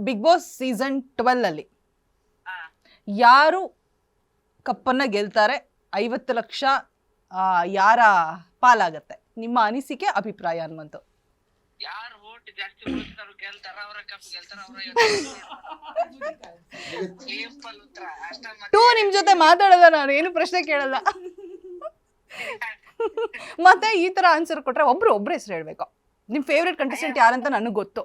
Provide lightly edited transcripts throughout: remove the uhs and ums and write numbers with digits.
Big boss season 12 ಅಲ್ಲಿ ಹಾ ಯಾರು ಕಪ್ಪನ್ನ ಗೆಲ್ತಾರೆ, 50 ಲಕ್ಷ ಯಾರ ಪಾಲಾಗತ್ತೆ? ನಿಮ್ಮ ಅನಿಸಿಕೆ, ಅಭಿಪ್ರಾಯ ಅನ್ನುವಂಥ. ಯಾರು ಓಟ್ ಜಾಸ್ತಿ ಉಳಿಸ್ತಾರೋ ಗೆಲ್ತಾರ, ಅವರ ಕಪ್ ಗೆಲ್ತಾರ, ಅವರ ಸಿಂಪಲ್ ಉತ್ತರ ಅಷ್ಟ. ಟೂ ನಿಮ್ ಜೊತೆ ಮಾತಾಡಲ್ಲ, ನಾನು ಏನು ಪ್ರಶ್ನೆ ಕೇಳಲ್ಲ. ಮತ್ತೆ ಈ ತರ ಆನ್ಸರ್ ಕೊಟ್ರೆ ಒಬ್ರು ಹೆಸರು ಹೇಳ್ಬೇಕು. ನಿಮ್ ಫೇವ್ರೆಟ್ ಕಂಟೆಸ್ಟೆಂಟ್ ಯಾರಂತ ನನಗೆ ಗೊತ್ತು.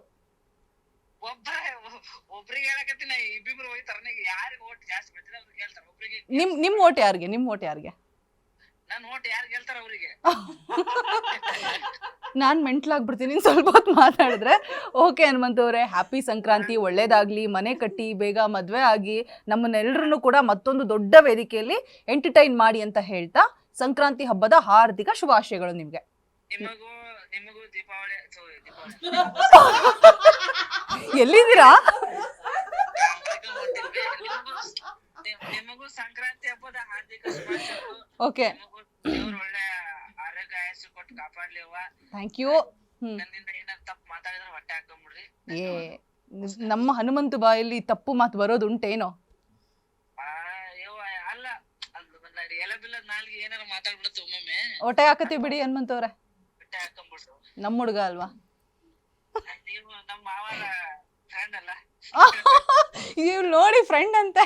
ಒಬ್ರಿಗೆ ಹೇಳಕತ್ತೀನಿ, ಇಬ್ಬಿಬ್ರು ಹೋಯ್ತಾರ. ಯಾರಿಗೆ ಓಟ್ ಜಾಸ್ತಿ ಬಿಡ್ತಾರೆ ಅವ್ರಿಗೆ ಗೆಲ್ತಾರ. ಒಬ್ರಿಗೆ ನಿಮ್ ಓಟ್ ಯಾರಿಗೆ? ನಿಮ್ ಓಟ್ ಯಾರಿಗೆ? ನನ್ ಓಟ್ ಯಾರು ಗೆಲ್ತಾರ ಅವ್ರಿಗೆ. ನಾನ್ ಮೆಂಟ್ಲಾಗ್ಬಿಡ್ತೀನಿ ಸ್ವಲ್ಪ ಹೊತ್ತು ಮಾತಾಡಿದ್ರೆ. ಓಕೆ ಹನುಮಂತ್ ಅವರೇ, ಹ್ಯಾಪಿ ಸಂಕ್ರಾಂತಿ, ಒಳ್ಳೇದಾಗ್ಲಿ, ಮನೆ ಕಟ್ಟಿ ಬೇಗ ಮದ್ವೆ ಆಗಿ ನಮ್ಮನ್ನೆಲ್ಲರನ್ನು ಕೂಡ ಮತ್ತೊಂದು ದೊಡ್ಡ ವೇದಿಕೆಯಲ್ಲಿ ಎಂಟರ್ಟೈನ್ ಮಾಡಿ ಅಂತ ಹೇಳ್ತಾ ಸಂಕ್ರಾಂತಿ ಹಬ್ಬದ ಹಾರ್ದಿಕ ಶುಭಾಶಯಗಳು ನಿಮ್ಗೆ. ನಿಮಗೂ ದೀಪಾವಳಿ ಎಲ್ಲಿದ್ದೀರಾ? ನಿಮಗೂ ಸಂಕ್ರಾಂತಿ ಹಬ್ಬದ ಹಾರ್ದಿಕ ಶುಭಾಶಯಗಳು. ಓಕೆ, ದೇವ್ರು ಒಳ್ಳೆ ಆರೋಗ್ಯ ಆಯಸ್ಸು ಕೊಟ್ಟು ಕಾಪಾಡ್ಲಿ ಅವ್ವ. Thank you. ನನ್ನಿಂದ ಏನಾದ್ರು ತಪ್ಪು ಮಾತಾಡಿದ್ರೆ ಹೊಟ್ಟೆ ಹಾಕೊಂಡ್ಬಿಡ್ರಿ. ನಮ್ಮ ಹನುಮಂತ ಬಾಯಲ್ಲಿ ತಪ್ಪು ಮಾತು ಬರೋದುಂಟೇನೋ? ಅಲ್ಲ, ಎಲೆ ಬಿಲ್ಲದ ನಾಲ್ಗೆ ಏನಾರ ಮಾತಾಡ್ಬಿಡುತ್ತೆ ಒಮ್ಮೊಮ್ಮೆ. ಹೊಟ್ಟೆ ಹಾಕತಿ ಬಿಡಿ ಹನುಮಂತ ಅವ್ರೆ, ಹೊಟ್ಟೆ ಹಾಕೊಂಡ್ಬಿಡ್ರು. ನಮ್ಮ ಹುಡುಗ ಅಲ್ವಾ? ನೀವು ನಮ್ಮ ಮಾವರ ಫ್ರೆಂಡ್ ಅಲ್ಲ? ನೀವು ನೋಡಿ ಫ್ರೆಂಡ್ ಅಂತೆ.